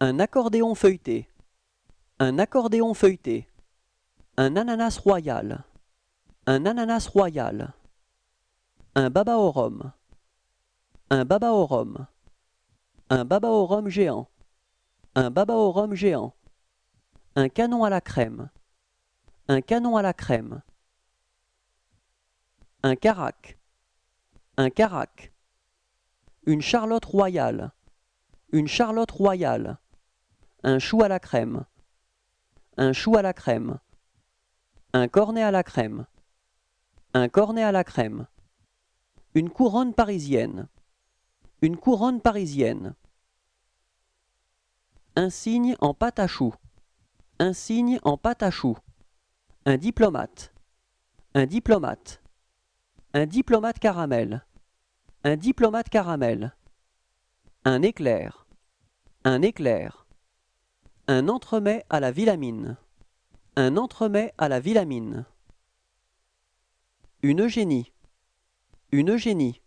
Un accordéon feuilleté. Un accordéon feuilleté. Un ananas royal. Un ananas royal. Un baba au rhum. Un baba au rhum. Un baba au rhum géant. Un baba au rhum géant. Un canon à la crème. Un canon à la crème. Un carac. Un carac. Une charlotte royale. Une charlotte royale. Un chou à la crème. Un chou à la crème. Un cornet à la crème. Un cornet à la crème. Une couronne parisienne. Une couronne parisienne. Un cygne en pâte à choux. Un cygne en pâte à choux. Un diplomate. Un diplomate. Un diplomate caramel. Un diplomate caramel. Un éclair. Un éclair. Un entremets à la villamine. Un entremets à la villamine. Une eugénie. Une eugénie.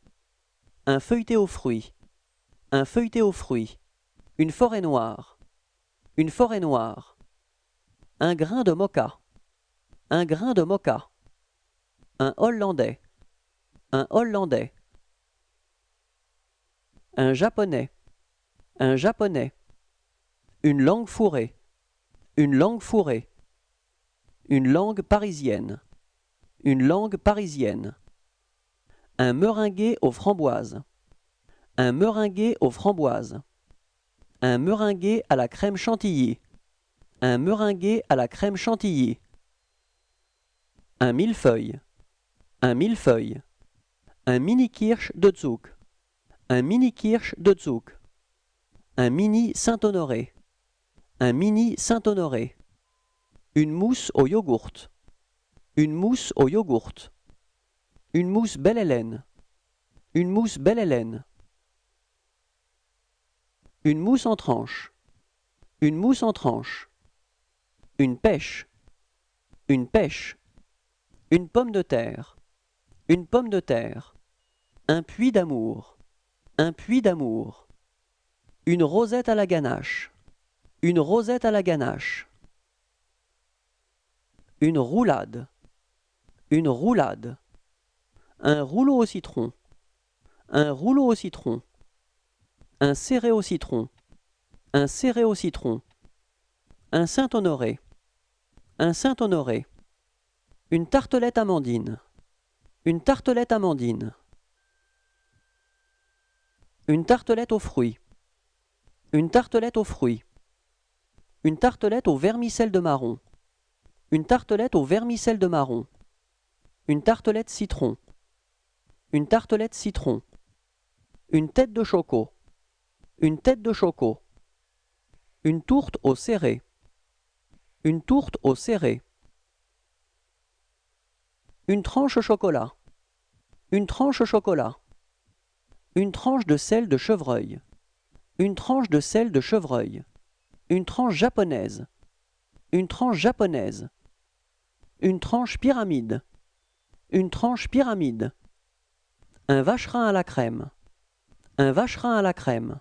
Un feuilleté aux fruits. Un feuilleté aux fruits. Une forêt noire. Une forêt noire. Un grain de moka. Un grain de moka. Un hollandais. Un hollandais. Un japonais. Un japonais. Une langue fourrée. Une langue fourrée. Une langue parisienne. Une langue parisienne. Un meringué aux framboises. Un meringué aux framboises. Un meringué à la crème chantilly. Un meringué à la crème chantilly. Un millefeuille. Un millefeuille. Un mini kirsch de Zug. Un mini kirsch de Zug. Un mini Saint-Honoré. Un mini Saint-Honoré. Une mousse au yogourt. Une mousse au yogourt. Une mousse Belle Hélène. Une mousse Belle Hélène. Une mousse en tranche. Une mousse en tranche. Une pêche. Une pêche. Une pomme de terre. Une pomme de terre. Un puits d'amour. Un puits d'amour. Une rosette à la ganache. Une rosette à la ganache. Une roulade. Une roulade. Un rouleau au citron. Un rouleau au citron. Un serré au citron. Un serré au citron. Un Saint-Honoré. Un Saint-Honoré. Une tartelette amandine. Une tartelette amandine. Une tartelette aux fruits. Une tartelette aux fruits. Une tartelette au vermicelle de marron. Une tartelette au vermicelle de marron. Une tartelette citron. Une tartelette citron. Une tête de choco. Une tête de choco. Une tourte au serré. Une tourte au serré. Une tranche au chocolat. Une tranche au chocolat. Une tranche de sel de chevreuil. Une tranche de sel de chevreuil. Une tranche japonaise. Une tranche japonaise. Une tranche pyramide. Une tranche pyramide. Un vacherin à la crème. Un vacherin à la crème.